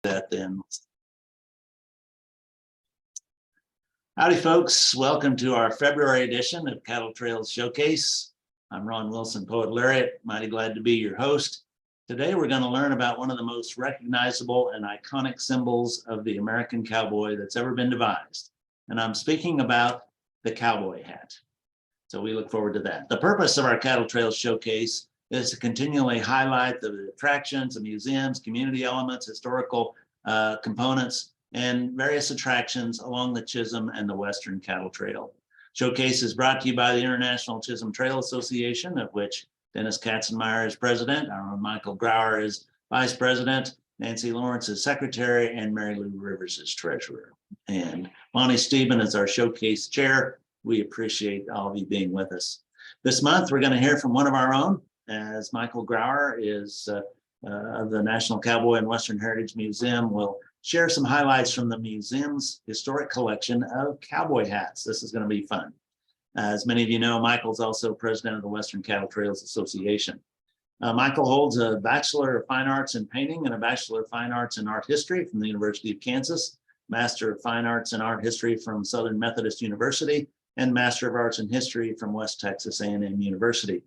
that then. Howdy, folks. Welcome to our February edition of Cattle Trails Showcase. I'm Ron Wilson, Poet Laureate. Mighty glad to be your host. Today, we're going to learn about one of the most recognizable and iconic symbols of the American cowboy that's ever been devised. And I'm speaking about the cowboy hat. So we look forward to that. The purpose of our Cattle Trails Showcase is to continually highlight the attractions, the museums, community elements, historical components, and various attractions along the Chisholm and the Western Cattle Trail. Showcase is brought to you by the International Chisholm Trail Association, of which Dennis Katzenmeyer is president, our own Michael Grauer is vice president, Nancy Lawrence is secretary, and Mary Lou Rivers is treasurer. And Monty Steben is our showcase chair. We appreciate all of you being with us. This month, we're going to hear from one of our own, as Michael Grauer is of the National Cowboy and Western Heritage Museum will share some highlights from the museum's historic collection of cowboy hats. This is going to be fun. As many of you know, Michael's also president of the Western Cattle Trails Association. Michael holds a Bachelor of Fine Arts in Painting and a Bachelor of Fine Arts in Art History from the University of Kansas, Master of Fine Arts in Art History from Southern Methodist University, and Master of Arts in History from West Texas A&M University.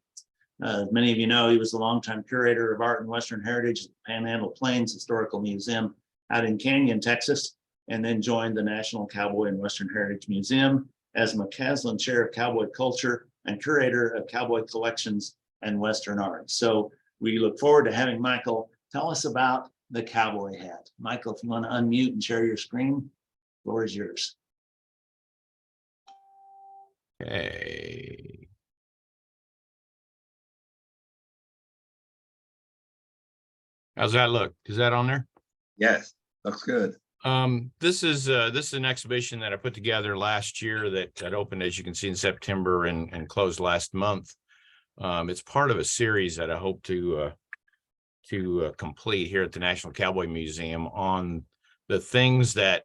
As many of you know, he was the longtime curator of art and Western heritage at the Panhandle Plains Historical Museum out in Canyon, Texas, and then joined the National Cowboy and Western Heritage Museum as McCaslin Chair of Cowboy Culture and Curator of Cowboy Collections and Western Art. So we look forward to having Michael tell us about the cowboy hat. Michael, if you want to unmute and share your screen, the floor is yours. Okay. How's that look? Is that on there? Yes, looks good. This is an exhibition that I put together last year that opened, as you can see, in September and closed last month. It's part of a series that I hope to complete here at the National Cowboy Museum on the things that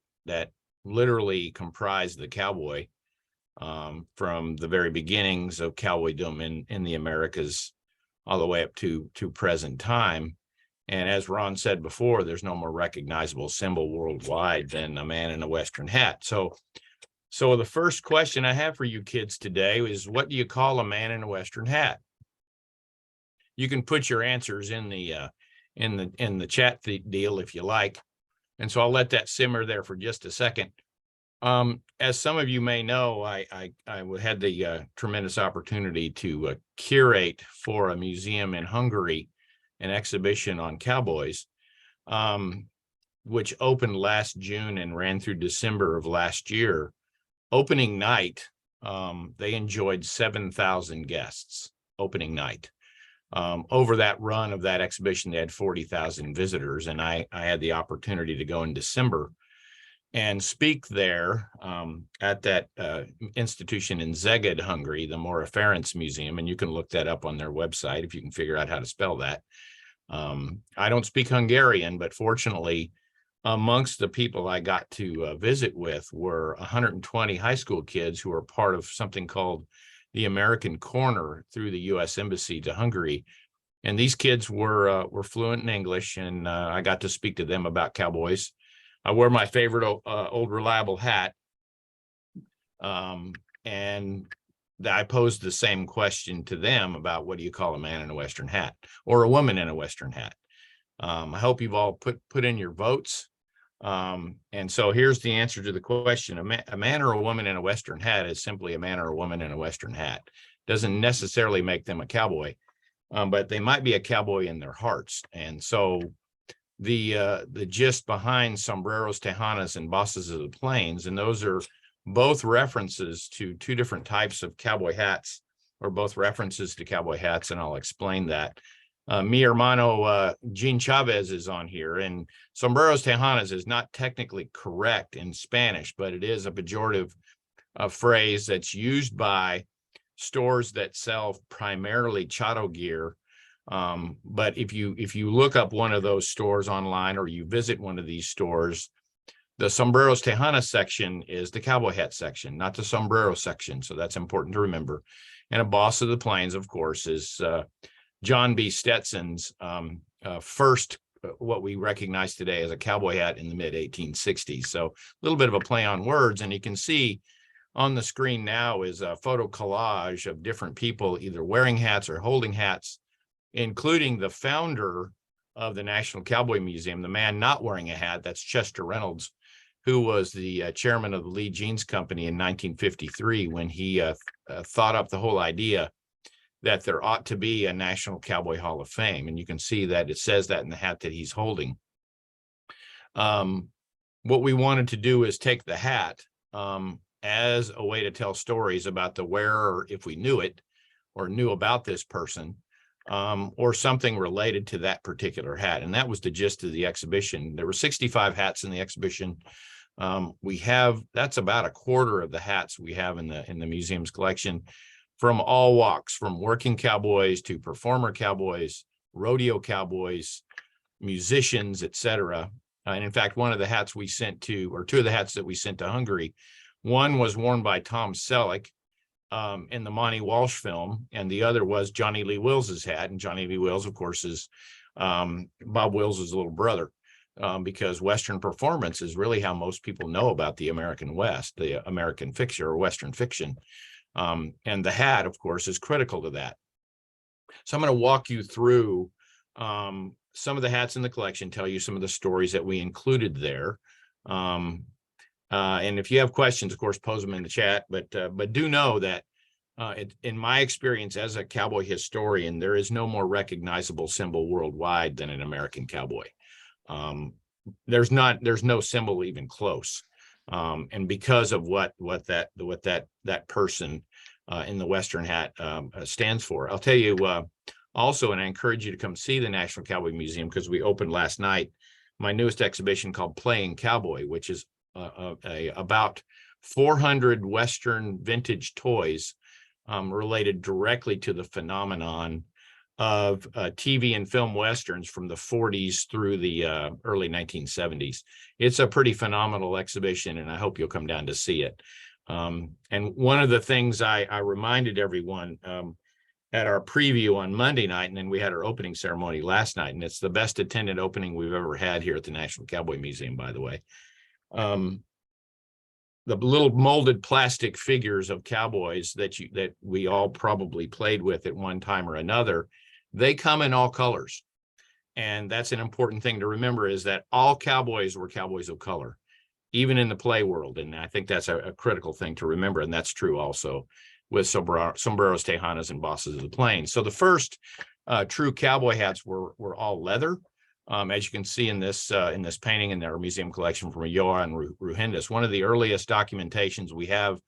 literally comprise the cowboy from the very beginnings of cowboydom in the Americas all the way up to present time. And as Ron said before, there's no more recognizable symbol worldwide than a man in a Western hat. So the first question I have for you kids today is, what do you call a man in a Western hat? You can put your answers in the chat deal if you like. And so I'll let that simmer there for just a second. As some of you may know, I had the tremendous opportunity to curate for a museum in Hungary an exhibition on cowboys, which opened last June and ran through December of last year. Opening night, they enjoyed 7,000 guests opening night. Over that run of that exhibition, they had 40,000 visitors, and I had the opportunity to go in December and speak there at that institution in Szeged, Hungary, the Mora Ferenc Museum, and you can look that up on their website if you can figure out how to spell that. I don't speak Hungarian, but fortunately, amongst the people I got to visit with were 120 high school kids who are part of something called the American Corner through the U.S. Embassy to Hungary. And these kids were fluent in English, and I got to speak to them about cowboys. I wear my favorite old reliable hat, and I posed the same question to them about, what do you call a man in a Western hat or a woman in a Western hat? I hope you've all put in your votes. And so here's the answer to the question. A man or a woman in a Western hat is simply a man or a woman in a Western hat. Doesn't necessarily make them a cowboy, but they might be a cowboy in their hearts. And so the gist behind sombreros, tejanas, and bosses of the plains, and those are both references to two different types of cowboy hats, or both references to cowboy hats, and I'll explain that. Mi hermano Gene Chavez is on here, and sombreros, tejanas is not technically correct in Spanish, but it is a pejorative phrase that's used by stores that sell primarily charo gear. But if you look up one of those stores online, or you visit one of these stores, the sombreros tejana section is the cowboy hat section, not the sombrero section. So that's important to remember. And a boss of the plains, of course, is John B. Stetson's first what we recognize today as a cowboy hat in the mid 1860s. So a little bit of a play on words, and you can see on the screen now is a photo collage of different people either wearing hats or holding hats, including the founder of the National Cowboy Museum, the man not wearing a hat, that's Chester Reynolds, who was the chairman of the Lee Jeans Company in 1953 when he thought up the whole idea that there ought to be a National Cowboy Hall of Fame. And you can see that it says that in the hat that he's holding. What we wanted to do is take the hat as a way to tell stories about the wearer, if we knew it or knew about this person, or something related to that particular hat. And that was the gist of the exhibition. There were 65 hats in the exhibition. That's about a quarter of the hats we have in the museum's collection, from all walks, from working cowboys to performer cowboys, rodeo cowboys, musicians, etc. And in fact, one of the hats we sent to, or two of the hats that we sent to Hungary, one was worn by Tom Selleck in the Monty Walsh film, and the other was Johnny Lee Wills's hat. And Johnny Lee Wills, of course, is Bob Wills's little brother, because Western performance is really how most people know about the American West, the American fiction or Western fiction. And the hat, of course, is critical to that. So I'm going to walk you through some of the hats in the collection, tell you some of the stories that we included there. And if you have questions, of course, pose them in the chat. But do know that in my experience as a cowboy historian, there is no more recognizable symbol worldwide than an American cowboy. There's no symbol even close. And because of what that person in the Western hat stands for. I'll tell you also, and I encourage you to come see the National Cowboy Museum, because we opened last night my newest exhibition called Playing Cowboy, which is about 400 Western vintage toys related directly to the phenomenon of TV and film Westerns from the 40s through the early 1970s. It's a pretty phenomenal exhibition, and I hope you'll come down to see it. And one of the things I reminded everyone at our preview on Monday night, and then we had our opening ceremony last night, and it's the best attended opening we've ever had here at the National Cowboy Museum, by the way. The little molded plastic figures of cowboys that we all probably played with at one time or another, they come in all colors. And that's an important thing to remember, is that all cowboys were cowboys of color, even in the play world. And I think that's a critical thing to remember. And that's true also with sombreros, tejanas, and bosses of the plains. So the first true cowboy hats were all leather. As you can see in this painting in our museum collection from Joan Ruhindas, one of the earliest documentations we have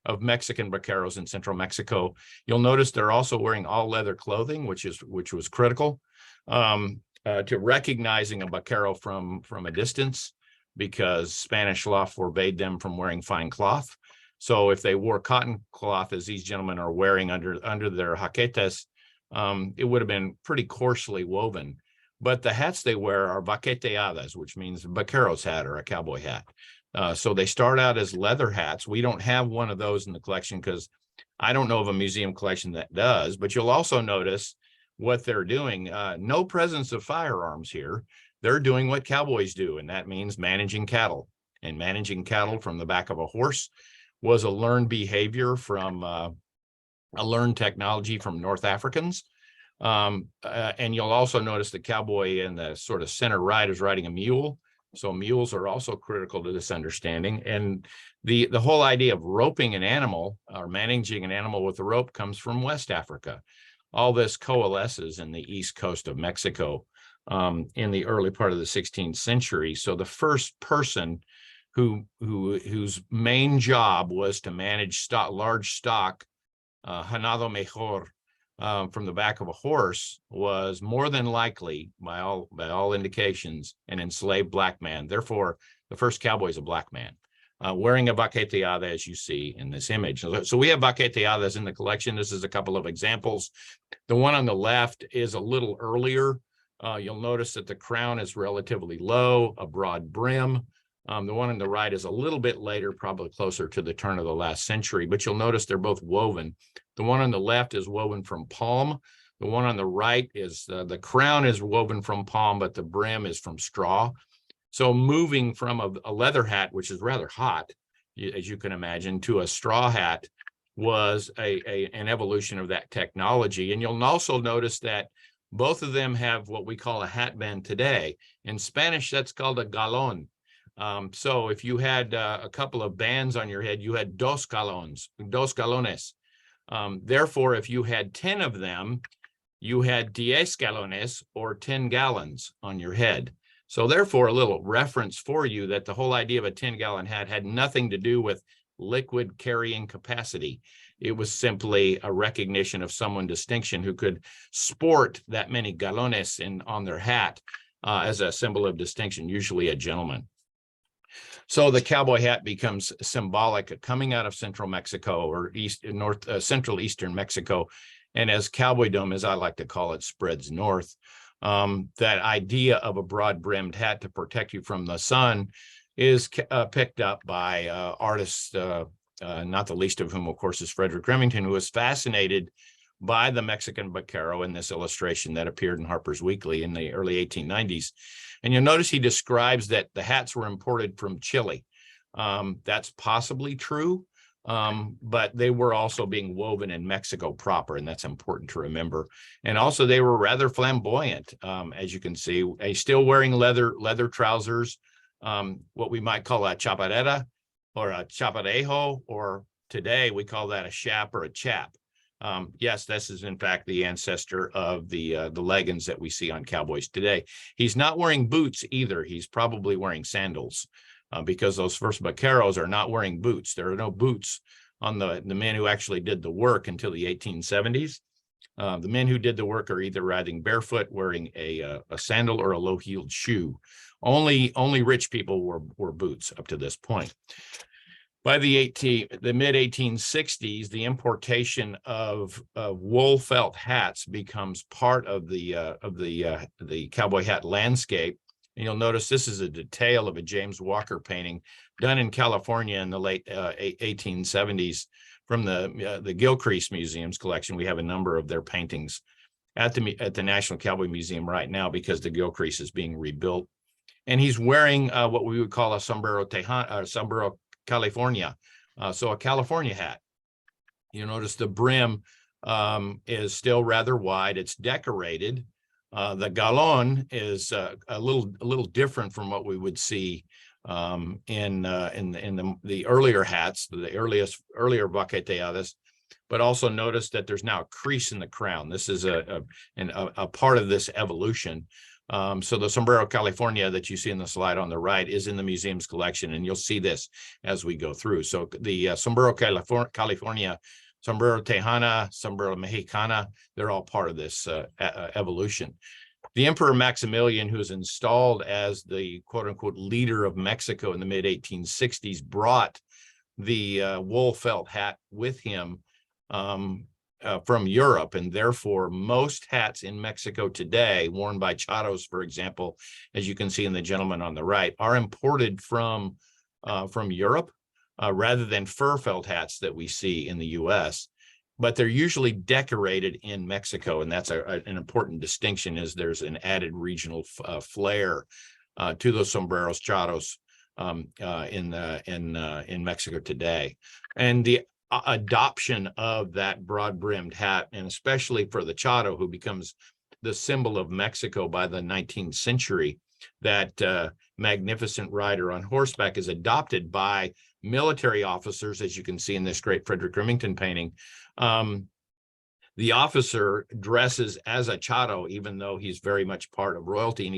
of Mexican vaqueros in central Mexico. You'll notice they're also wearing all leather clothing, which was critical to recognizing a vaquero from a distance, because Spanish law forbade them from wearing fine cloth. So if they wore cotton cloth, as these gentlemen are wearing under their jaquetas, it would have been pretty coarsely woven. But the hats they wear are vaqueteadas, which means a vaquero's hat or a cowboy hat. So they start out as leather hats. We don't have one of those in the collection because I don't know of a museum collection that does, but you'll also notice what they're doing. No presence of firearms here. They're doing what cowboys do, and that means managing cattle. And managing cattle from the back of a horse was a learned behavior from a learned technology from North Africans. And you'll also notice the cowboy in the sort of center right is riding a mule. So mules are also critical to this understanding. And the whole idea of roping an animal or managing an animal with a rope comes from West Africa. All this coalesces in the east coast of Mexico in the early part of the 16th century. So the first person whose main job was to manage large stock, ganado mejor, from the back of a horse, was more than likely, by all indications, an enslaved black man. Therefore, the first cowboy is a black man, wearing a vaqueteada, as you see in this image. So we have vaqueteadas in the collection. This is a couple of examples. The one on the left is a little earlier. You'll notice that the crown is relatively low, a broad brim. The one on the right is a little bit later, probably closer to the turn of the last century, but you'll notice they're both woven. The one on the left is woven from palm. The one on the right is the crown is woven from palm, but the brim is from straw. So moving from a leather hat, which is rather hot, as you can imagine, to a straw hat was an evolution of that technology. And you'll also notice that both of them have what we call a hatband today. In Spanish, that's called a galón. So if you had a couple of bands on your head, you had dos galones. Therefore, if you had 10 of them, you had 10 galones, or 10 gallons on your head. So therefore, a little reference for you that the whole idea of a 10-gallon hat had nothing to do with liquid carrying capacity. It was simply a recognition of someone distinction who could sport that many galones on their hat as a symbol of distinction, usually a gentleman. So the cowboy hat becomes symbolic coming out of central Mexico, or central eastern Mexico. And as cowboydom, as I like to call it, spreads north, that idea of a broad-brimmed hat to protect you from the sun is picked up by artists, not the least of whom, of course, is Frederick Remington, who was fascinated by the Mexican vaquero in this illustration that appeared in Harper's Weekly in the early 1890s. And you'll notice he describes that the hats were imported from Chile. That's possibly true, but they were also being woven in Mexico proper, and that's important to remember. And also they were rather flamboyant, as you can see. He's still wearing leather trousers, what we might call a chaparrera or a chaparejo, or today we call that a chap or a chap. Yes, this is in fact the ancestor of the leggings that we see on cowboys today. He's not wearing boots either. He's probably wearing sandals, because those first vaqueros are not wearing boots. There are no boots on the men who actually did the work until the 1870s. The men who did the work are either riding barefoot, wearing a sandal, or a low-heeled shoe. Only rich people wore boots up to this point. By the mid-1860s, the importation of wool felt hats becomes part of the cowboy hat landscape. And you'll notice this is a detail of a James Walker painting done in California in the late 1870s from the Gilcrease Museum's collection. We have a number of their paintings at the National Cowboy Museum right now because the Gilcrease is being rebuilt. And he's wearing what we would call a sombrero California, so a California hat. You notice the brim is still rather wide. It's decorated. The galon is a little different from what we would see in the earlier hats, the earlier vaqueteadas. But also notice that there's now a crease in the crown. This is a part of this evolution. So the sombrero California that you see in the slide on the right is in the museum's collection, and you'll see this as we go through. So the sombrero California, sombrero Tejana, sombrero Mexicana, they're all part of this evolution. The Emperor Maximilian, who was installed as the quote-unquote leader of Mexico in the mid-1860s, brought the wool felt hat with him from Europe, and therefore most hats in Mexico today, worn by charros, for example, as you can see in the gentleman on the right, are imported from Europe rather than fur felt hats that we see in the U.S. But they're usually decorated in Mexico, and that's an important distinction. Is there's an added regional flair to those sombreros charros in Mexico today, and the adoption of that broad-brimmed hat, and especially for the charro, who becomes the symbol of Mexico by the 19th century, that magnificent rider on horseback is adopted by military officers, as you can see in this great Frederick Remington painting. The officer dresses as a charro, even though he's very much part of royalty, and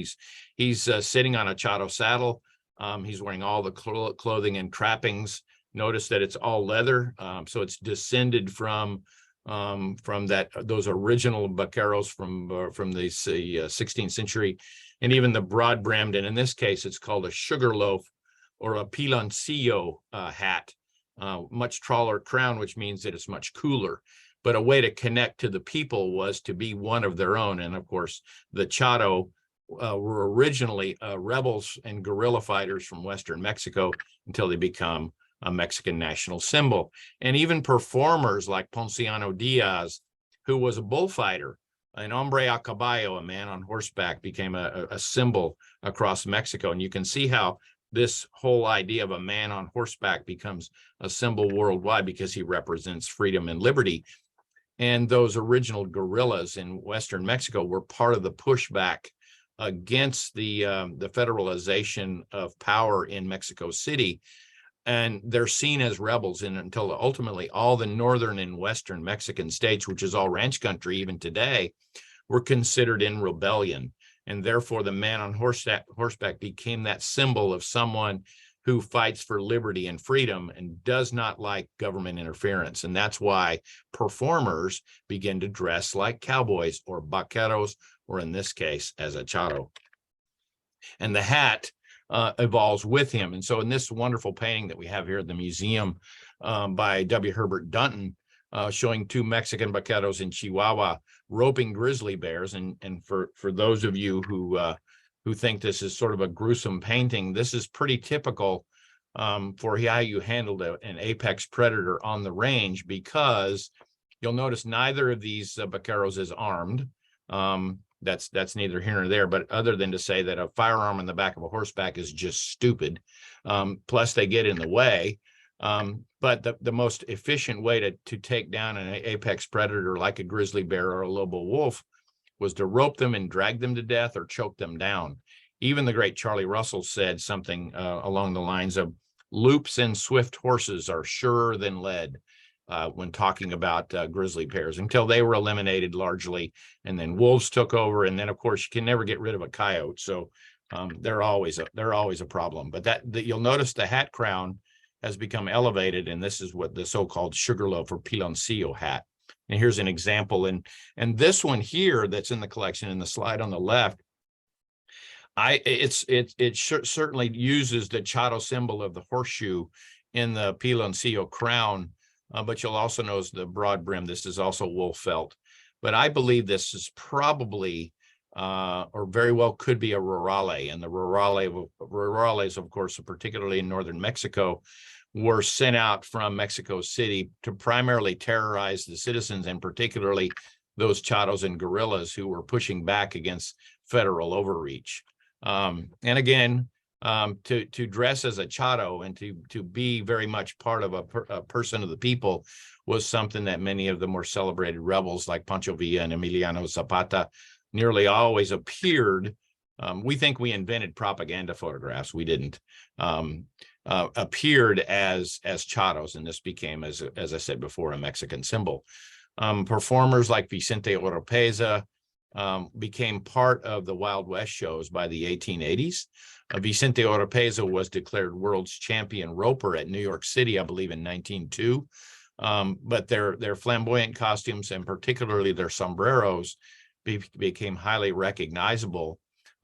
he's sitting on a charro saddle. He's wearing all the clothing and trappings. Notice that it's all leather, so it's descended from those original vaqueros from the 16th century, and even the broad-brimmed, and in this case, it's called a sugarloaf or a piloncillo hat, much taller crown, which means that it's much cooler. But a way to connect to the people was to be one of their own, and of course, the charro were originally rebels and guerrilla fighters from Western Mexico until they become a Mexican national symbol. And even performers like Ponciano Diaz, who was a bullfighter An hombre a caballo, a man on horseback, became a symbol across Mexico. And you can see how this whole idea of a man on horseback becomes a symbol worldwide because he represents freedom and liberty. And those original guerrillas in Western Mexico were part of the pushback against the federalization of power in Mexico City. And they're seen as rebels until ultimately all the northern and western Mexican states, which is all ranch country even today, were considered in rebellion. And therefore, the man on horseback became that symbol of someone who fights for liberty and freedom and does not like government interference. And that's why performers begin to dress like cowboys or vaqueros, or in this case, as a charro. And the hat evolves with him. And so in this wonderful painting that we have here at the museum by W. Herbert Dunton, showing two Mexican vaqueros in Chihuahua roping grizzly bears. And for those of you who think this is sort of a gruesome painting, this is pretty typical for how you handled an apex predator on the range, because you'll notice neither of these vaqueros is armed. That's neither here nor there, but other than to say that a firearm on the back of a horseback is just stupid. Plus they get in the way. But the most efficient way to take down an apex predator like a grizzly bear or a lobo wolf was to rope them and drag them to death or choke them down. Even the great Charlie Russell said something along the lines of, loops and swift horses are surer than lead, when talking about grizzly bears, until they were eliminated largely. And then wolves took over. And then, of course, you can never get rid of a coyote. So they're always a problem. But that you'll notice the hat crown has become elevated. And this is what the so-called sugarloaf or piloncillo hat. And here's an example. And this one here that's in the collection in the slide on the left, it certainly uses the charro symbol of the horseshoe in the piloncillo crown, but you'll also notice the broad brim. This is also wool felt. But I believe this is probably, or very well could be, a rurale. And the rurales, of course, particularly in northern Mexico, were sent out from Mexico City to primarily terrorize the citizens, and particularly those charros and guerrillas who were pushing back against federal overreach. And again, to dress as a charro and to be very much part of a person of the people was something that many of the more celebrated rebels like Pancho Villa and Emiliano Zapata nearly always appeared. We think we invented propaganda photographs. We didn't. Appeared as charros, and this became, as I said before, a Mexican symbol. Performers like Vicente Oropeza became part of the Wild West shows by the 1880s. Vicente Oropeza was declared world's champion roper at New York City, I believe, in 1902. But their flamboyant costumes, and particularly their sombreros, became highly recognizable,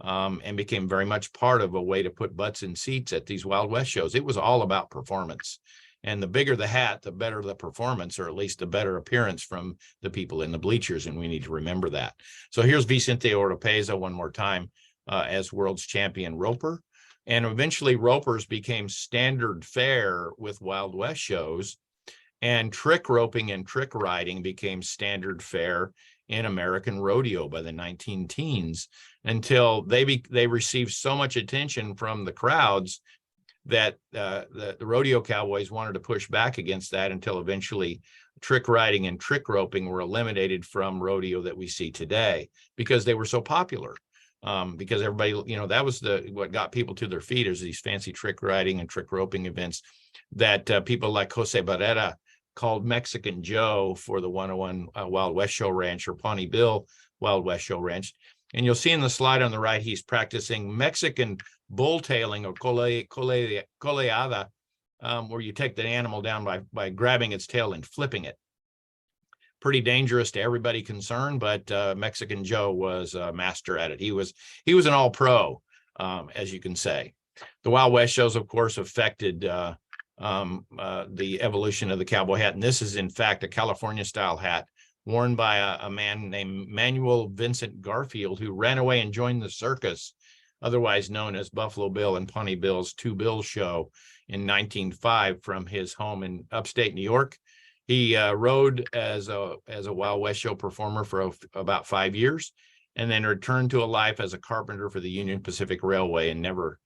and became very much part of a way to put butts in seats at these Wild West shows. It was all about performance. And the bigger the hat, the better the performance, or at least the better appearance from the people in the bleachers. And we need to remember that. So here's Vicente Oropeza one more time as world's champion roper. And eventually ropers became standard fare with Wild West shows. And trick roping and trick riding became standard fare in American rodeo by the 19-teens, until they received so much attention from the crowds that the rodeo cowboys wanted to push back against that, until eventually trick riding and trick roping were eliminated from rodeo that we see today, because they were so popular. Because everybody, that was what got people to their feet, is these fancy trick riding and trick roping events that people like Jose Barrera called Mexican Joe for the 101 Wild West Show Ranch, or Pawnee Bill Wild West Show Ranch. And you'll see in the slide on the right, he's practicing Mexican bull-tailing, or coleada, where you take the animal down by grabbing its tail and flipping it. Pretty dangerous to everybody concerned, but Mexican Joe was a master at it. He was an all-pro, as you can say. The Wild West shows, of course, affected the evolution of the cowboy hat. And this is, in fact, a California-style hat worn by a man named Manuel Vincent Garfield, who ran away and joined the circus, otherwise known as Buffalo Bill and Pawnee Bill's Two Bill Show, in 1905 from his home in upstate New York. He rode as a Wild West show performer for about 5 years, and then returned to a life as a carpenter for the Union Pacific Railway, and never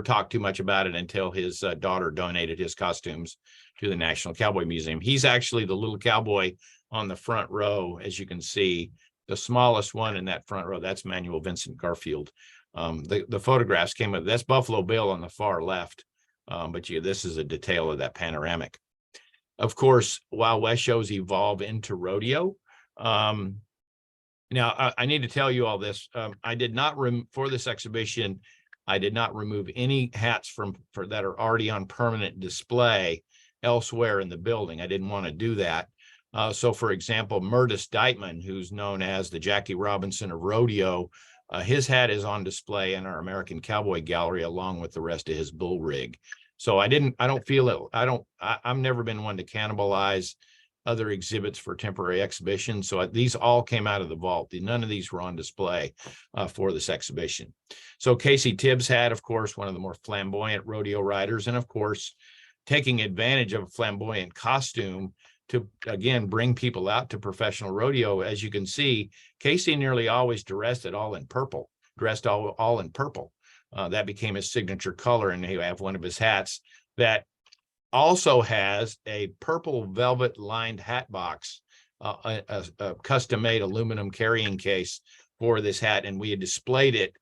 talked too much about it until his daughter donated his costumes to the National Cowboy Museum. He's actually the little cowboy on the front row, as you can see, the smallest one in that front row. That's Manuel Vincent Garfield. The photographs came up. That's Buffalo Bill on the far left, but this is a detail of that panoramic. Of course, Wild West shows evolve into rodeo. Now, I need to tell you all this. I did not for this exhibition. I did not remove any hats that are already on permanent display elsewhere in the building. I didn't want to do that. So, for example, Murtis Deitman, who's known as the Jackie Robinson of rodeo, his hat is on display in our American Cowboy Gallery along with the rest of his bull rig. So I've never been one to cannibalize other exhibits for temporary exhibition. So these all came out of the vault. None of these were on display for this exhibition. So Casey Tibbs had, of course, one of the more flamboyant rodeo riders, and of course, taking advantage of a flamboyant costume to, again, bring people out to professional rodeo. As you can see, Casey nearly always dressed all in purple. That became his signature color, and he have one of his hats that also has a purple velvet lined hat box, a custom-made aluminum carrying case for this hat, and we had displayed it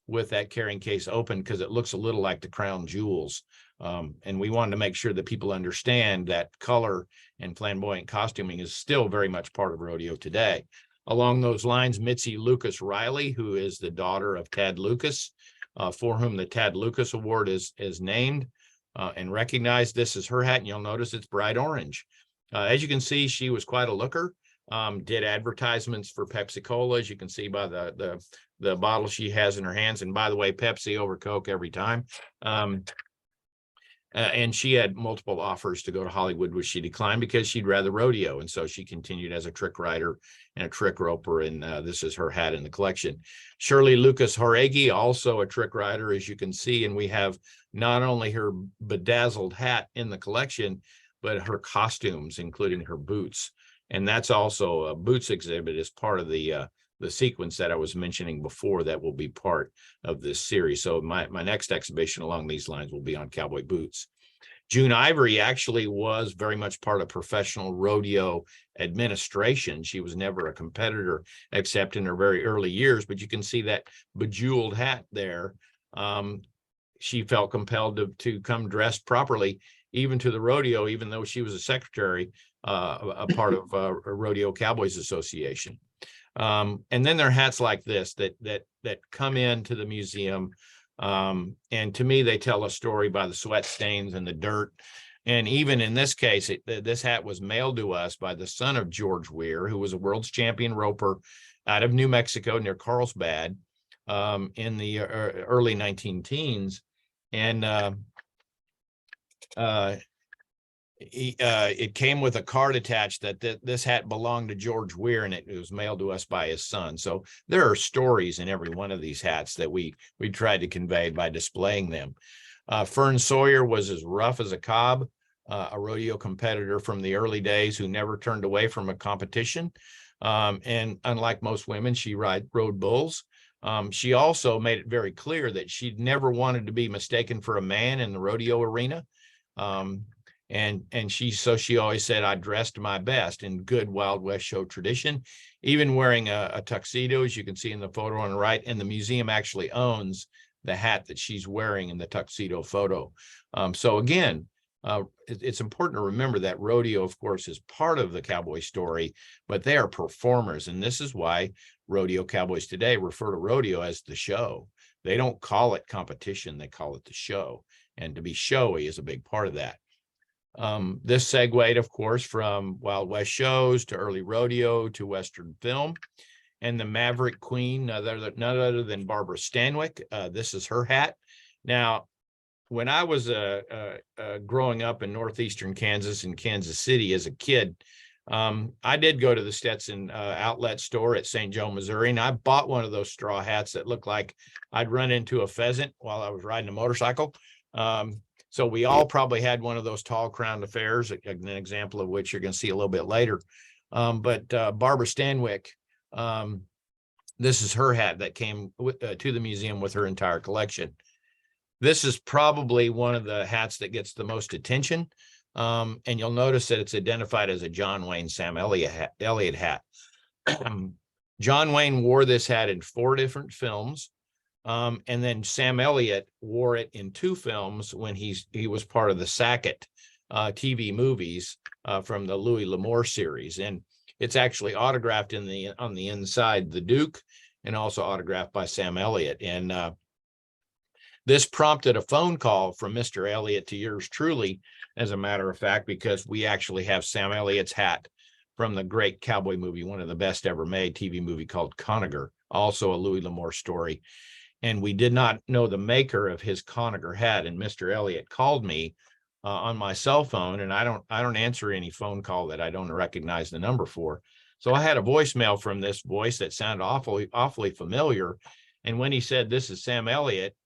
with that carrying case open because it looks a little like the crown jewels. And we wanted to make sure that people understand that color and flamboyant costuming is still very much part of rodeo today. Along those lines, Mitzi Lucas Riley, who is the daughter of Tad Lucas, for whom the Tad Lucas Award is named and recognized. This is her hat, and you'll notice it's bright orange. As you can see, she was quite a looker, did advertisements for Pepsi Cola, as you can see by the bottle she has in her hands. And by the way, Pepsi over Coke every time. And she had multiple offers to go to Hollywood, which she declined because she'd rather rodeo. And so she continued as a trick rider and a trick roper. And this is her hat in the collection. Shirley Lucas Horegi, also a trick rider, as you can see. And we have not only her bedazzled hat in the collection, but her costumes, including her boots. And that's also a boots exhibit as part of the sequence that I was mentioning before that will be part of this series. So my next exhibition along these lines will be on cowboy boots. June Ivory actually was very much part of professional rodeo administration. She was never a competitor except in her very early years, but you can see that bejeweled hat there. She felt compelled to come dressed properly, even to the rodeo, even though she was a secretary, a part of a Rodeo Cowboys Association. And then there are hats like this that come into the museum. And to me, they tell a story by the sweat stains and the dirt. And even in this case, this hat was mailed to us by the son of George Weir, who was a world's champion roper out of New Mexico near Carlsbad in the early 19-teens. And it came with a card attached that this hat belonged to George Weir, and it was mailed to us by his son. So there are stories in every one of these hats that we tried to convey by displaying them. Fern Sawyer was as rough as a cob, a rodeo competitor from the early days who never turned away from a competition. And unlike most women, she rode bulls. She also made it very clear that she'd never wanted to be mistaken for a man in the rodeo arena. And she always said, I dressed my best in good Wild West show tradition, even wearing a tuxedo, as you can see in the photo on the right. And the museum actually owns the hat that she's wearing in the tuxedo photo. So again, it's important to remember that rodeo, of course, is part of the cowboy story, but they are performers. And this is why rodeo cowboys today refer to rodeo as the show. They don't call it competition, they call it the show. And to be showy is a big part of that. This segued, of course, from Wild West shows to early rodeo to Western film. And the Maverick Queen, none other than Barbara Stanwyck. This is her hat. Now, when I was growing up in northeastern Kansas and Kansas City as a kid, I did go to the Stetson outlet store at St. Joe, Missouri, and I bought one of those straw hats that looked like I'd run into a pheasant while I was riding a motorcycle. So we all probably had one of those tall crowned affairs, an example of which you're going to see a little bit later. But Barbara Stanwyck, this is her hat that came to the museum with her entire collection. This is probably one of the hats that gets the most attention. And you'll notice that it's identified as a John Wayne Sam Elliott hat. John Wayne wore this hat in 4 different films. And then Sam Elliott wore it in 2 films when he was part of the Sackett TV movies from the Louis L'Amour series. And it's actually autographed on the inside, the Duke, and also autographed by Sam Elliott. And this prompted a phone call from Mr. Elliott to yours truly, as a matter of fact, because we actually have Sam Elliott's hat from the great Cowboy movie, one of the best ever made TV movie called Conager, also a Louis L'Amour story. And we did not know the maker of his Conager hat. And Mr. Elliott called me on my cell phone, and I don't answer any phone call that I don't recognize the number for. So I had a voicemail from this voice that sounded awfully familiar. And when he said, "This is Sam Elliott,"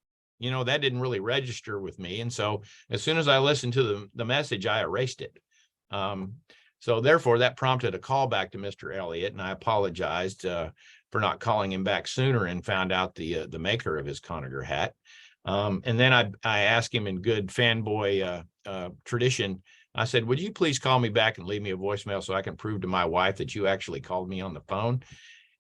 that didn't really register with me. And so as soon as I listened to the message, I erased it. So therefore, that prompted a call back to Mr. Elliott, and I apologized for not calling him back sooner and found out the maker of his Conager hat. And then I asked him in good fanboy tradition, I said, "Would you please call me back and leave me a voicemail so I can prove to my wife that you actually called me on the phone?"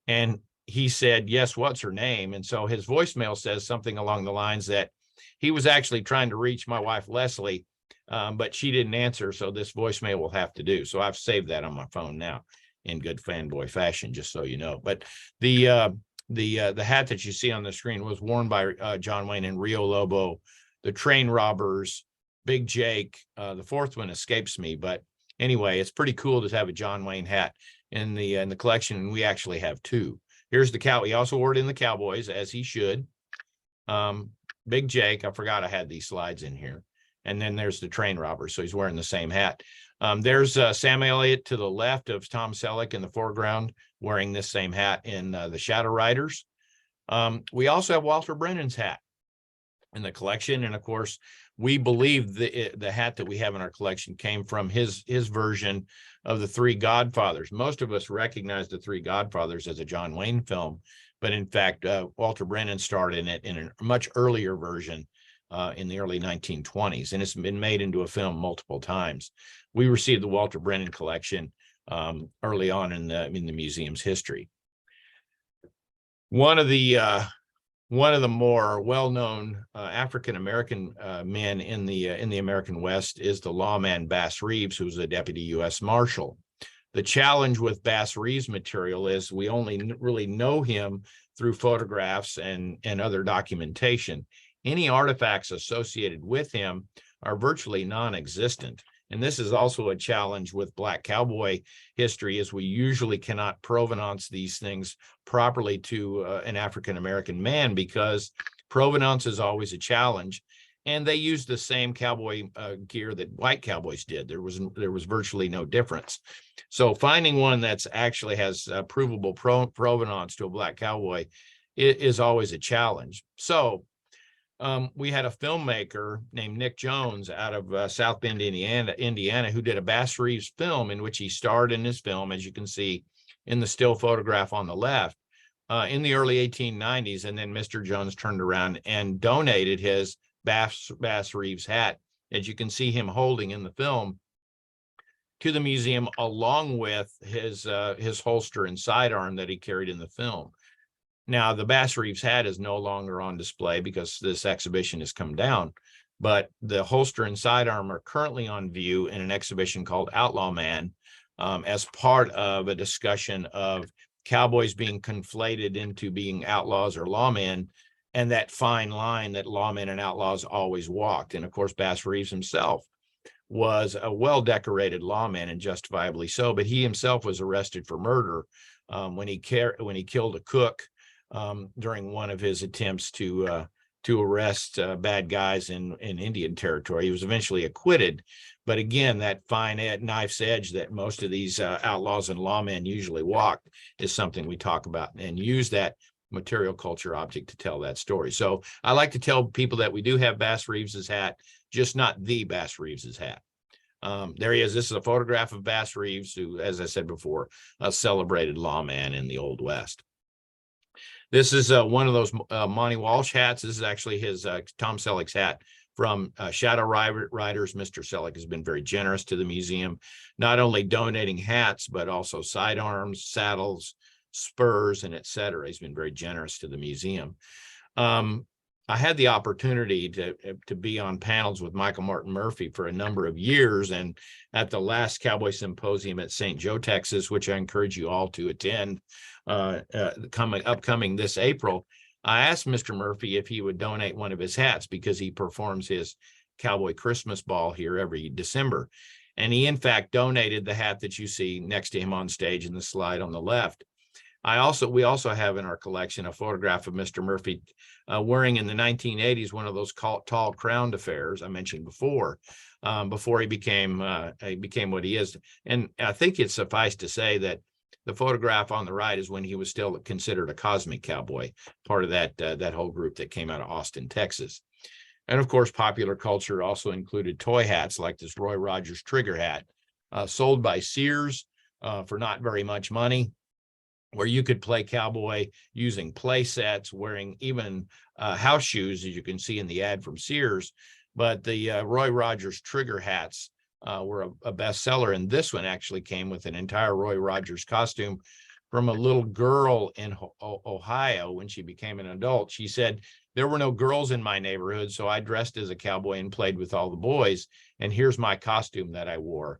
And he said, "Yes, what's her name?" And so his voicemail says something along the lines that he was actually trying to reach my wife, Leslie, but she didn't answer. So this voicemail will have to do. So I've saved that on my phone now in good fanboy fashion, just so you know. But the hat that you see on the screen was worn by John Wayne and Rio Lobo, the Train Robbers, Big Jake. The 4th one escapes me, but anyway, it's pretty cool to have a John Wayne hat in the collection, and we actually have 2. Here's the cow. He also wore it in the Cowboys, as he should. Big Jake, I forgot I had these slides in here. And then there's the Train Robbers, so he's wearing the same hat. There's Sam Elliott to the left of Tom Selleck in the foreground, wearing this same hat in the Shadow Riders. We also have Walter Brennan's hat in the collection. And of course, we believe the hat that we have in our collection came from his version of the 3 Godfathers. Most of us recognize the 3 Godfathers as a John Wayne film, but in fact, Walter Brennan starred in it in a much earlier version in the early 1920s, and it's been made into a film multiple times. We received the Walter Brennan collection early on in the museum's history. One of the more well-known African-American men in the American West is the lawman Bass Reeves, who's a deputy U.S. Marshal. The challenge with Bass Reeves' material is we only really know him through photographs and other documentation. Any artifacts associated with him are virtually non-existent. And this is also a challenge with Black Cowboy history, as we usually cannot provenance these things properly to an African-American man, because provenance is always a challenge. And they used the same cowboy gear that white cowboys did. There was virtually no difference. So finding one that's actually has provable provenance to a Black cowboy is always a challenge. So we had a filmmaker named Nick Jones out of South Bend, Indiana, who did a Bass Reeves film in which he starred in his film, as you can see in the still photograph on the left, in the early 1890s. And then Mr. Jones turned around and donated his Bass Reeves hat, as you can see him holding in the film, to the museum, along with his holster and sidearm that he carried in the film. Now, the Bass Reeves hat is no longer on display because this exhibition has come down, but the holster and sidearm are currently on view in an exhibition called Outlaw Man, as part of a discussion of cowboys being conflated into being outlaws or lawmen, and that fine line that lawmen and outlaws always walked. And of course, Bass Reeves himself was a well-decorated lawman, and justifiably so, but he himself was arrested for murder when he killed a cook during one of his attempts to arrest bad guys in Indian territory. He was eventually acquitted, but again, that fine knife's edge that most of these outlaws and lawmen usually walked is something we talk about and use that material culture object to tell that story. So I like to tell people that we do have Bass Reeves's hat just not the Bass Reeves's hat. There he is. This is a photograph of Bass Reeves, who, as I said before, a celebrated lawman in the Old West. This is one of those Monty Walsh hats. This is actually his Tom Selleck's hat from Shadow Riders. Mr. Selleck has been very generous to the museum, not only donating hats, but also sidearms, saddles, spurs, and etc. He's been very generous to the museum. I had the opportunity to be on panels with Michael Martin Murphey for a number of years, and at the last Cowboy Symposium at St. Joe, Texas, which I encourage you all to attend, upcoming this April, I asked Mr. Murphy if he would donate one of his hats because he performs his Cowboy Christmas Ball here every December. And he, in fact, donated the hat that you see next to him on stage in the slide on the left. We also have in our collection a photograph of Mr. Murphy wearing in the 1980s one of those tall crowned affairs I mentioned before he became what he is. And I think it's suffice to say that the photograph on the right is when he was still considered a cosmic cowboy, part of that whole group that came out of Austin, Texas. And of course, popular culture also included toy hats like this Roy Rogers trigger hat, sold by Sears for not very much money, where you could play cowboy using play sets, wearing even house shoes, as you can see in the ad from Sears. But the Roy Rogers trigger hats were a bestseller, and this one actually came with an entire Roy Rogers costume from a little girl in Ohio when she became an adult. She said, there were no girls in my neighborhood, so I dressed as a cowboy and played with all the boys, and here's my costume that I wore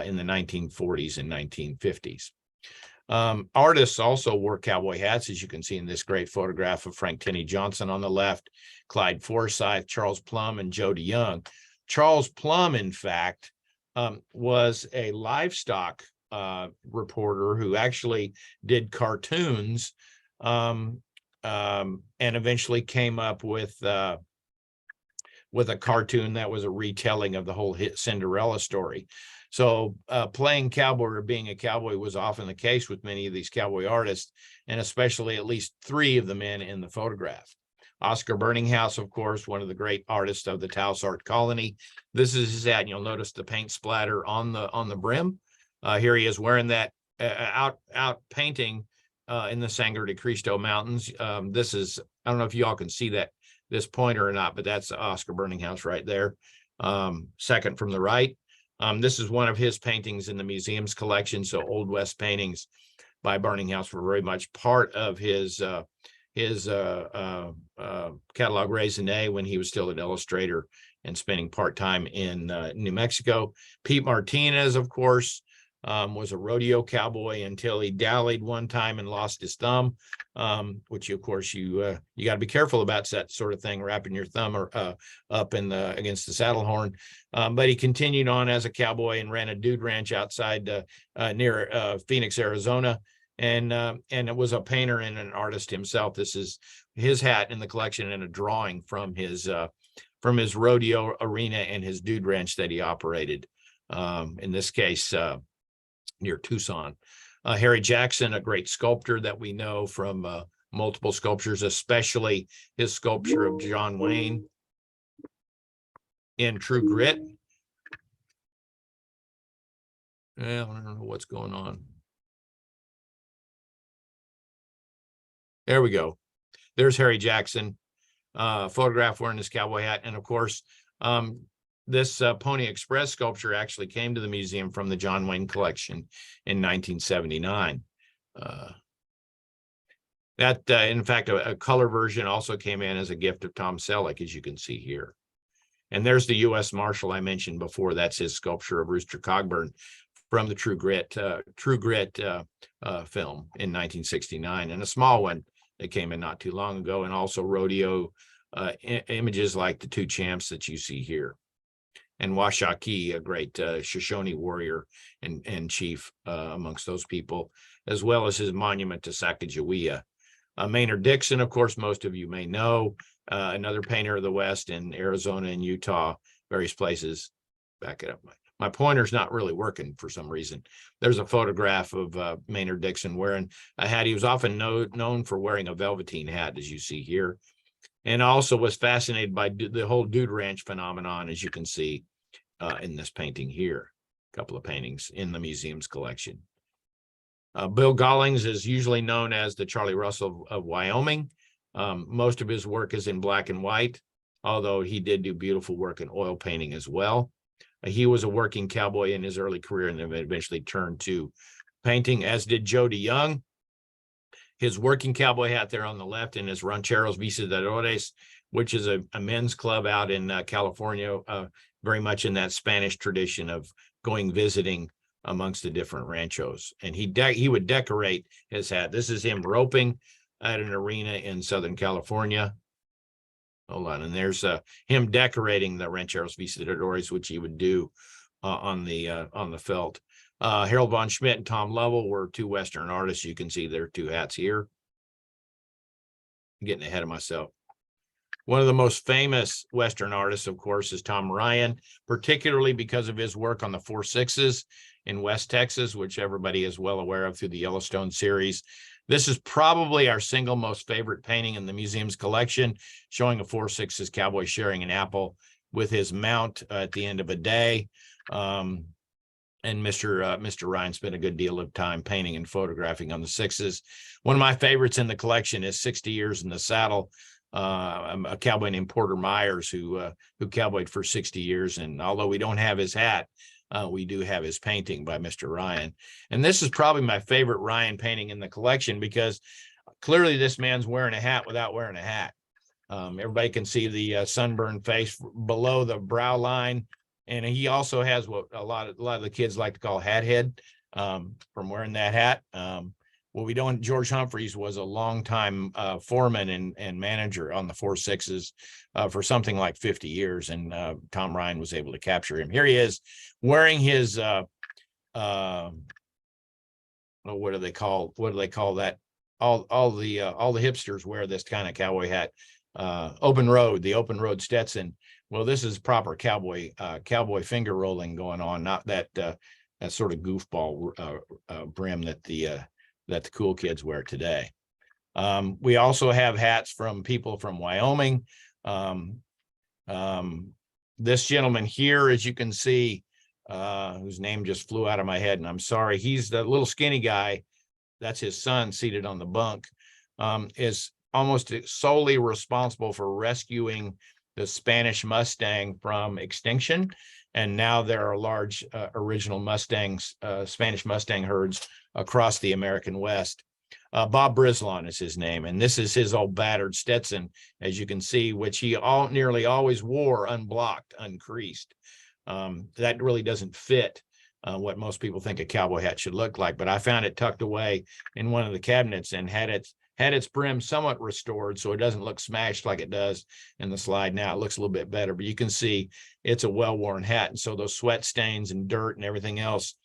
in the 1940s and 1950s. Artists also wore cowboy hats, as you can see in this great photograph of Frank Tenney Johnson on the left, Clyde Forsyth, Charles Plum, and Joe DeYoung. Charles Plum, in fact, was a livestock reporter who actually did cartoons and eventually came up with a cartoon that was a retelling of the whole Cinderella story. So playing cowboy or being a cowboy was often the case with many of these cowboy artists, and especially at least three of the men in the photograph. Oscar Burninghouse, of course, one of the great artists of the Taos Art Colony. This is his hat, and you'll notice the paint splatter on the brim. Here he is wearing that out painting in the Sangre de Cristo Mountains. This is, I don't know if you all can see this pointer or not, but that's Oscar Burninghouse right there, second from the right. This is one of his paintings in the museum's collection. So Old West paintings by Burninghouse were very much part of his catalog raisonné when he was still an illustrator and spending part-time in New Mexico. Pete Martinez, of course, was a rodeo cowboy until he dallied one time and lost his thumb, which of course you got to be careful about that sort of thing, wrapping your thumb or up in against the saddle horn. But he continued on as a cowboy and ran a dude ranch outside near Phoenix, Arizona, and it was a painter and an artist himself. This is his hat in the collection and a drawing from his rodeo arena and his dude ranch that he operated. In this case, near Tucson. Harry Jackson, a great sculptor that we know from multiple sculptures, especially his sculpture of John Wayne in True Grit. Well, I don't know what's going on. There we go. There's Harry Jackson, photograph wearing his cowboy hat. And of course, this Pony Express sculpture actually came to the museum from the John Wayne collection in 1979. In fact, a color version also came in as a gift of Tom Selleck, as you can see here. And there's the U.S. Marshal I mentioned before. That's his sculpture of Rooster Cogburn from the True Grit film in 1969, and a small one that came in not too long ago, and also rodeo images like the two champs that you see here. And Washakie, a great Shoshone warrior and chief amongst those people, as well as his monument to Sacagawea. Maynard Dixon, of course, most of you may know, another painter of the West in Arizona and Utah, various places. Back it up. My pointer's not really working for some reason. There's a photograph of Maynard Dixon wearing a hat. He was often known for wearing a velveteen hat, as you see here. and also was fascinated by the whole dude ranch phenomenon, as you can see in this painting here. A couple of paintings in the museum's collection. Bill Gollings is usually known as the Charlie Russell of Wyoming. Most of his work is in black and white, although he did do beautiful work in oil painting as well. He was a working cowboy in his early career and then eventually turned to painting, as did Joe DeYoung. His working cowboy hat there on the left and his Rancheros Visitadores, which is a men's club out in California, very much in that Spanish tradition of going visiting amongst the different ranchos. And he would decorate his hat. This is him roping at an arena in Southern California. Hold on, and there's him decorating the Rancheros Visitadores, which he would do on the felt. Harold von Schmidt and Tom Lovell were two Western artists. You can see their two hats here. I'm getting ahead of myself. One of the most famous Western artists, of course, is Tom Ryan, particularly because of his work on the 4/6s in West Texas, which everybody is well aware of through the Yellowstone series. This is probably our single most favorite painting in the museum's collection, showing a 4/6s cowboy sharing an apple with his mount at the end of a day. And Mr. Ryan spent a good deal of time painting and photographing on the 6s. One of my favorites in the collection is 60 Years in the Saddle, a cowboy named Porter Myers who cowboyed for 60 years. And although we don't have his hat, we do have his painting by Mr. Ryan. And this is probably my favorite Ryan painting in the collection because clearly this man's wearing a hat without wearing a hat. Everybody can see the sunburned face below the brow line. And he also has what a lot of the kids like to call hat head from wearing that hat. What we don't, George Humphreys was a longtime foreman and manager on the 4/6s for something like 50 years. And Tom Ryan was able to capture him. Here he is wearing his, what do they call that? All the hipsters wear this kind of cowboy hat. The open road Stetson. Well, this is proper cowboy finger rolling going on, not that sort of goofball brim that the cool kids wear today. We also have hats from people from Wyoming. This gentleman here, as you can see, whose name just flew out of my head, and I'm sorry, he's the little skinny guy. That's his son seated on the bunk, is almost solely responsible for rescuing the Spanish Mustang from extinction. And now there are large original Spanish Mustang herds across the American West. Bob Brislon is his name. And this is his old battered Stetson, as you can see, which he nearly always wore unblocked, uncreased. That really doesn't fit what most people think a cowboy hat should look like. But I found it tucked away in one of the cabinets and had its brim somewhat restored so it doesn't look smashed like it does in the slide now. It looks a little bit better, but you can see it's a well-worn hat. And so those sweat stains and dirt and everything else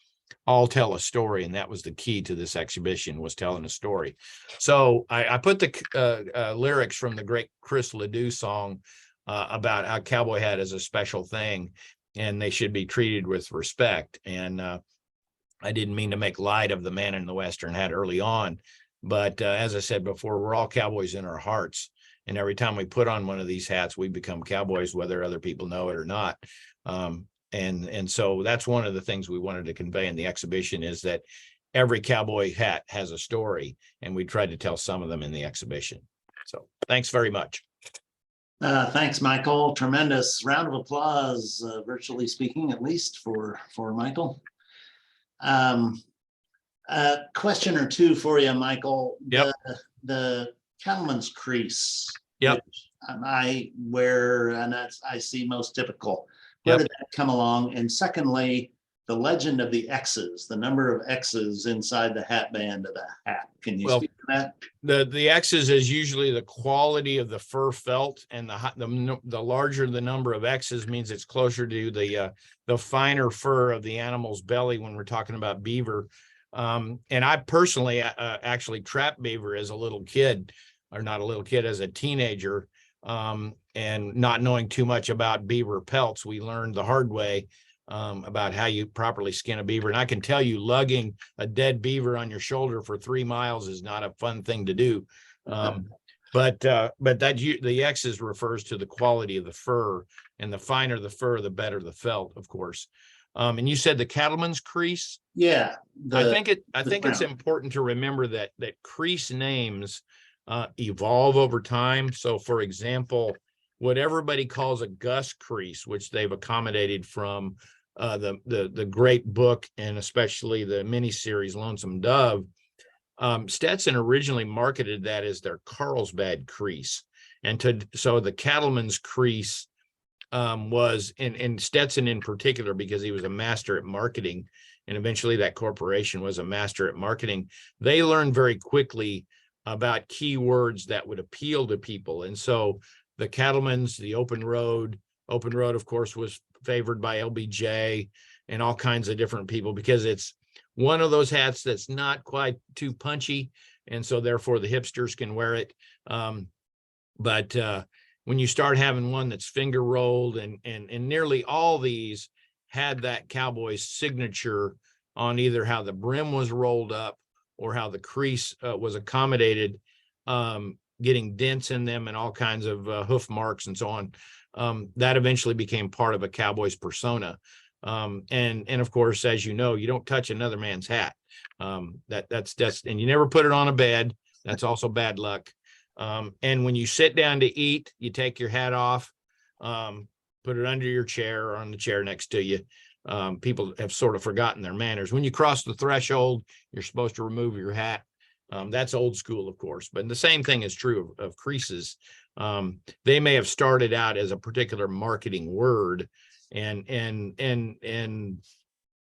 all tell a story. And that was the key to this exhibition, was telling a story. So I put the lyrics from the great Chris Ledoux song about how cowboy hat is a special thing and they should be treated with respect. And I didn't mean to make light of the man in the Western hat early on. But as I said before, we're all cowboys in our hearts. And every time we put on one of these hats, we become cowboys, whether other people know it or not. And so that's one of the things we wanted to convey in the exhibition, is that every cowboy hat has a story. And we tried to tell some of them in the exhibition. So thanks very much. Thanks, Michael. Tremendous round of applause, virtually speaking, at least for Michael. A question or two for you, Michael. Yep. The Cattleman's Crease. Yep. I wear, and I see most typical. Where Yep. did that come along? And secondly, the legend of the X's, the number of X's inside the hat band of the hat. Can you speak to that? The X's is usually the quality of the fur felt, and the larger the number of X's means it's closer to the finer fur of the animal's belly when we're talking about beaver. And I personally actually trapped beaver as a little kid, or not a little kid, as a teenager, and not knowing too much about beaver pelts, we learned the hard way about how you properly skin a beaver. And I can tell you, lugging a dead beaver on your shoulder for 3 miles is not a fun thing to do. But the X's refers to the quality of the fur, and the finer the fur, the better the felt, of course. And you said the cattleman's crease. Yeah. I think it's crown. important to remember that crease names evolve over time. So, for example, what everybody calls a Gus crease, which they've accommodated from the great book and especially the miniseries Lonesome Dove. Stetson originally marketed that as their Carlsbad crease, so the cattleman's crease was in Stetson in particular, because he was a master at marketing, and eventually that corporation was a master at marketing. They learned very quickly about keywords that would appeal to people, and so the cattleman's, the open road, of course, was favored by LBJ and all kinds of different people, because it's one of those hats that's not quite too punchy, and so therefore the hipsters can wear it. But when you start having one that's finger rolled, and nearly all these had that Cowboy signature on either how the brim was rolled up or how the crease was accommodated, getting dents in them and all kinds of hoof marks and so on. That eventually became part of a Cowboy's persona. And of course, as you know, you don't touch another man's hat. That's and you never put it on a bed. That's also bad luck. And when you sit down to eat, you take your hat off, put it under your chair or on the chair next to you. People have sort of forgotten their manners. When you cross the threshold, you're supposed to remove your hat. That's old school, of course, but the same thing is true of creases. They may have started out as a particular marketing word and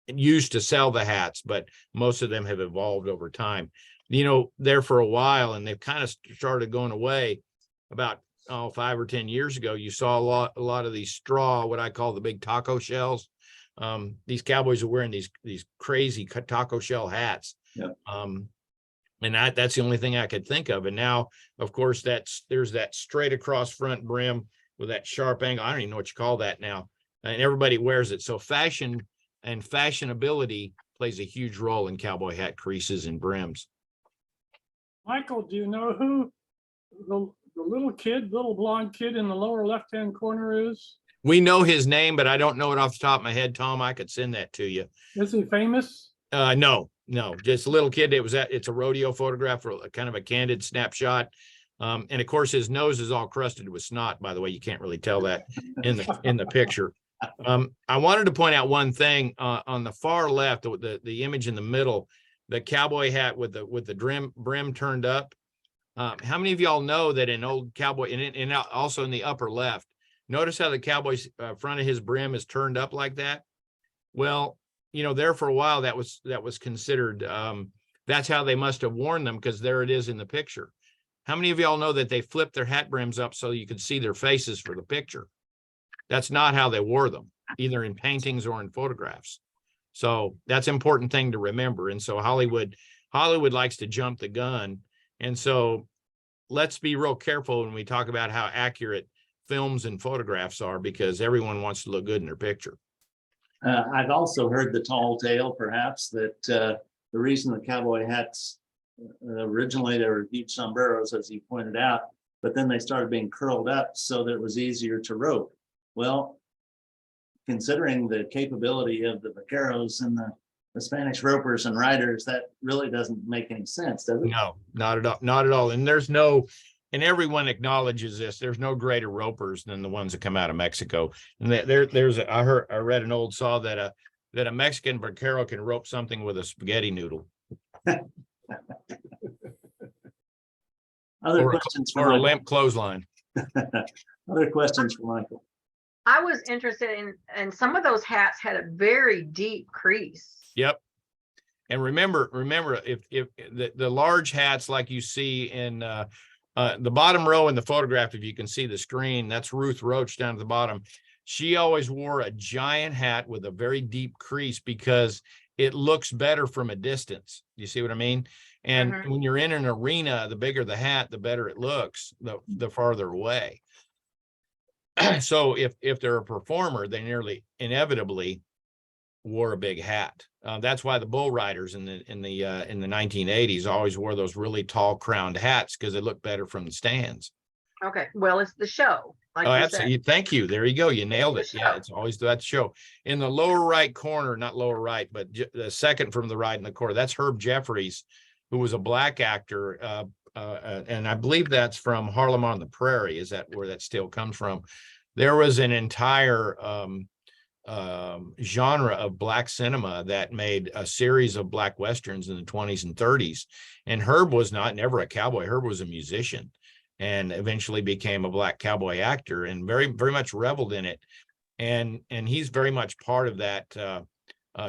used to sell the hats, but most of them have evolved over time. There for a while, and they've kind of started going away. About 5 or 10 years ago, you saw a lot of these straw, what I call the big taco shells. These cowboys are wearing these crazy taco shell hats. Yep. And that's the only thing I could think of. And now, of course, there's that straight across front brim with that sharp angle. I don't even know what you call that now. And everybody wears it. So fashion and fashionability plays a huge role in cowboy hat creases and brims. Michael, do you know who the little blonde kid in the lower left-hand corner is? We know his name, but I don't know it off the top of my head, Tom. I could send that to you. Is he famous? No, just a little kid. It's a rodeo photograph, or kind of a candid snapshot. And of course, his nose is all crusted with snot, by the way. You can't really tell that in the picture. I wanted to point out one thing on the far left, the image in the middle, the cowboy hat with the brim turned up. How many of y'all know that in old cowboy, and also in the upper left, notice how the cowboy's front of his brim is turned up like that? Well, there for a while that was considered, that's how they must have worn them, because there it is in the picture. How many of y'all know that they flipped their hat brims up so you could see their faces for the picture? That's not how they wore them, either in paintings or in photographs. So that's an important thing to remember. And so Hollywood likes to jump the gun. And so let's be real careful when we talk about how accurate films and photographs are, because everyone wants to look good in their picture. I've also heard the tall tale, perhaps, that the reason the cowboy hats, originally they were huge sombreros, as you pointed out, but then they started being curled up so that it was easier to rope. Well, considering the capability of the vaqueros and the Spanish ropers and riders, that really doesn't make any sense, does it? No, not at all. Not at all. And and everyone acknowledges this. There's no greater ropers than the ones that come out of Mexico. And I read an old saw that a Mexican vaquero can rope something with a spaghetti noodle. Other questions or a limp clothesline. Other questions for Michael? I was interested in some of those hats had a very deep crease. Yep. And remember, if the large hats like you see in the bottom row in the photograph, if you can see the screen, that's Ruth Roach down at the bottom. She always wore a giant hat with a very deep crease because it looks better from a distance. You see what I mean? And when you're in an arena, the bigger the hat, the better it looks, the farther away. So if they're a performer, they nearly inevitably wore a big hat. That's why the bull riders in the 1980s always wore those really tall crowned hats, because they looked better from the stands. Okay, well, it's the show, like Oh, you said. absolutely. Thank you. There you go. You nailed it. It's the Yeah, show. it's always that show. In the lower right corner, not lower right, but the second from the right in the corner, that's Herb Jeffries, who was a black actor. And I believe that's from Harlem on the Prairie. Is that where that still comes from? There was an entire genre of black cinema that made a series of black westerns in the 20s and 30s. And Herb was never a cowboy. Herb was a musician, and eventually became a black cowboy actor, and very, very much reveled in it. And he's very much part of that,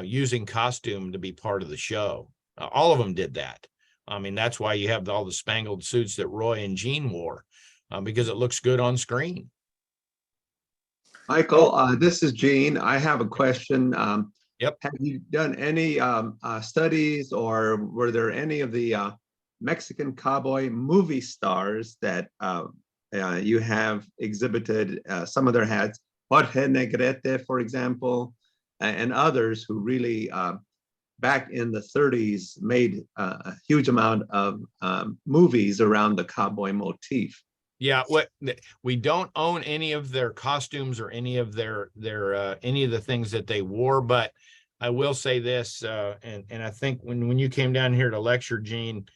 using costume to be part of the show. All of them did that. I mean, that's why you have all the spangled suits that Roy and Gene wore, because it looks good on screen. Michael, this is Gene. I have a question. Yep. Have you done any studies, or were there any of the Mexican cowboy movie stars that you have exhibited some of their hats? Jorge Negrete, for example, and others who really back in the 30s made a huge amount of movies around the cowboy motif. Yeah, we don't own any of their costumes or any of their any of the things that they wore, but I will say this, and I think when you came down here to lecture, Gene,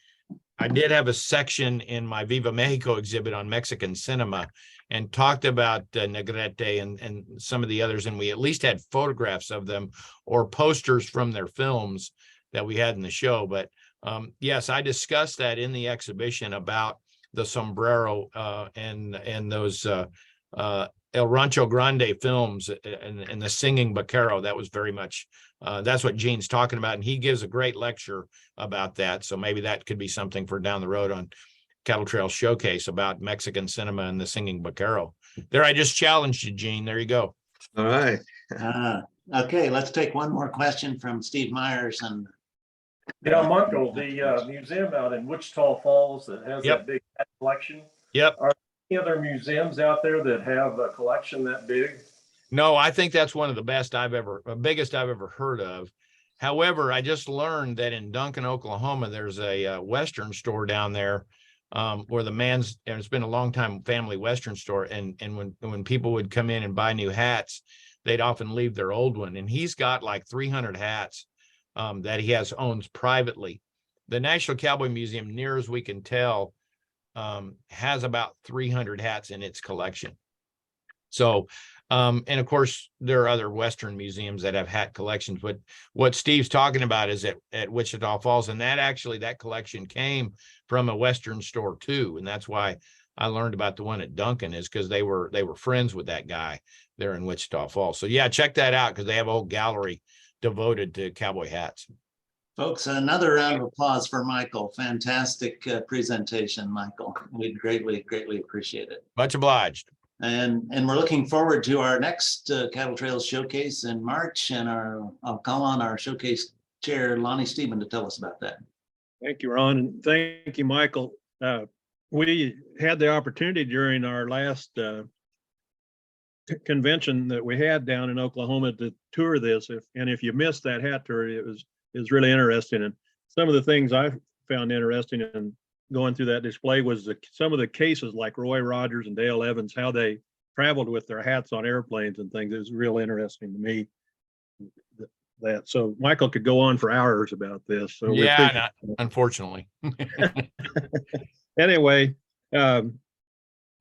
I did have a section in my Viva Mexico exhibit on Mexican cinema, and talked about Negrete and some of the others, and we at least had photographs of them or posters from their films that we had in the show. But yes, I discussed that in the exhibition about the sombrero and those El Rancho Grande films and the singing vaquero. That was very much, that's what Gene's talking about. And he gives a great lecture about that. So maybe that could be something for down the road on Cattle Trail Showcase about Mexican cinema and the singing vaquero. There, I just challenged you, Gene. There you go. All right. Okay, let's take one more question from Steve Myers. And Yeah, Michael, the museum out in Wichita Falls that has Yep. that big hat collection. Yep. Are there any other museums out there that have a collection that big? No, I think that's one of the biggest I've ever heard of. However, I just learned that in Duncan, Oklahoma, there's a Western store down there, where and it's been a long time family Western store. And when people would come in and buy new hats, they'd often leave their old one. And he's got like 300 hats that he owns privately. The National Cowboy Museum, near as we can tell, has about 300 hats in its collection. So, and of course, there are other Western museums that have hat collections, but what Steve's talking about is at Wichita Falls, and that collection came from a Western store too. And that's why I learned about the one at Duncan, is because they were friends with that guy there in Wichita Falls. So yeah, check that out, because they have a whole gallery devoted to cowboy hats. folks, another round of applause for Michael. Fantastic presentation, Michael. We greatly appreciate it. Much obliged. And we're looking forward to our next Cattle Trails Showcase in March. And I'll call on our showcase chair, Lonnie Stephen, to tell us about that. Thank you, Ron, and thank you, Michael. We had the opportunity during our last convention that we had down in Oklahoma to tour this. If you missed that hat tour, it was really interesting. And some of the things I found interesting in going through that display was some of the cases, like Roy Rogers and Dale Evans, how they traveled with their hats on airplanes and things. It was real interesting to me. So Michael could go on for hours about this. So yeah, unfortunately. Anyway,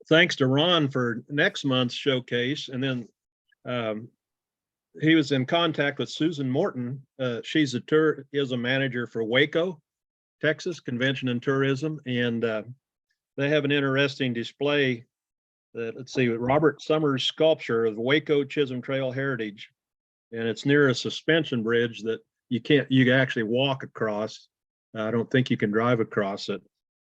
thanks to Ron for next month's showcase. And then he was in contact with Susan Morton. She's a manager for Waco, Texas Convention and Tourism. And they have an interesting display that, let's see, Robert Summers' sculpture of Waco Chisholm Trail Heritage. And it's near a suspension bridge that you can actually walk across. I don't think you can drive across it.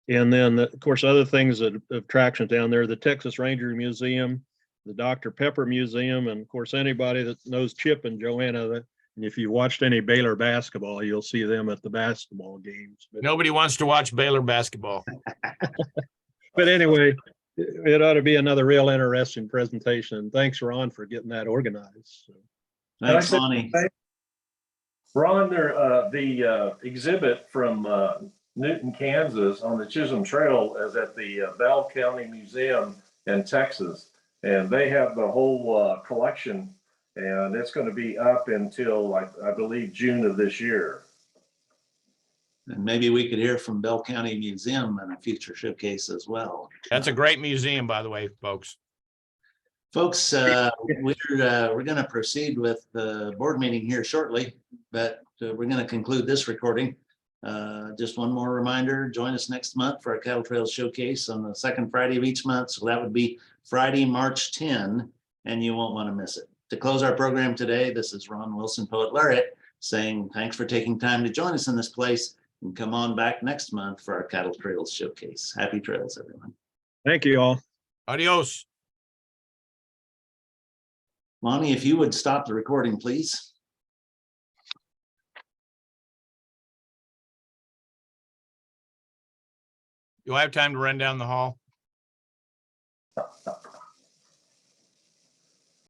And then, of course, other things that attractions down there, the Texas Ranger Museum, the Dr. Pepper Museum, and of course, anybody that knows Chip and Joanna, and if you watched any Baylor basketball, you'll see them at the basketball games. But Nobody wants to watch Baylor basketball. but anyway, it ought to be another real interesting presentation. Thanks, Ron, for getting that organized. So. Thanks, Lonnie. Ron, the exhibit from Newton, Kansas on the Chisholm Trail is at the Bell County Museum in Texas. And they have the whole collection, and it's going to be up until, like, I believe, June of this year. And maybe we could hear from Bell County Museum in a future showcase as well. That's a great museum, by the way, folks. Folks, we're going to proceed with the board meeting here shortly, but we're going to conclude this recording. Just one more reminder, join us next month for our Cattle Trails Showcase on the second Friday of each month. So that would be Friday, March 10, and you won't want to miss it. To close our program today, this is Ron Wilson, Poet Laureate, saying thanks for taking time to join us in this place, and come on back next month for our Cattle Trails Showcase. Happy trails, everyone. Thank you all. Adios. Lonnie, if you would stop the recording, please. Do I have time to run down the hall?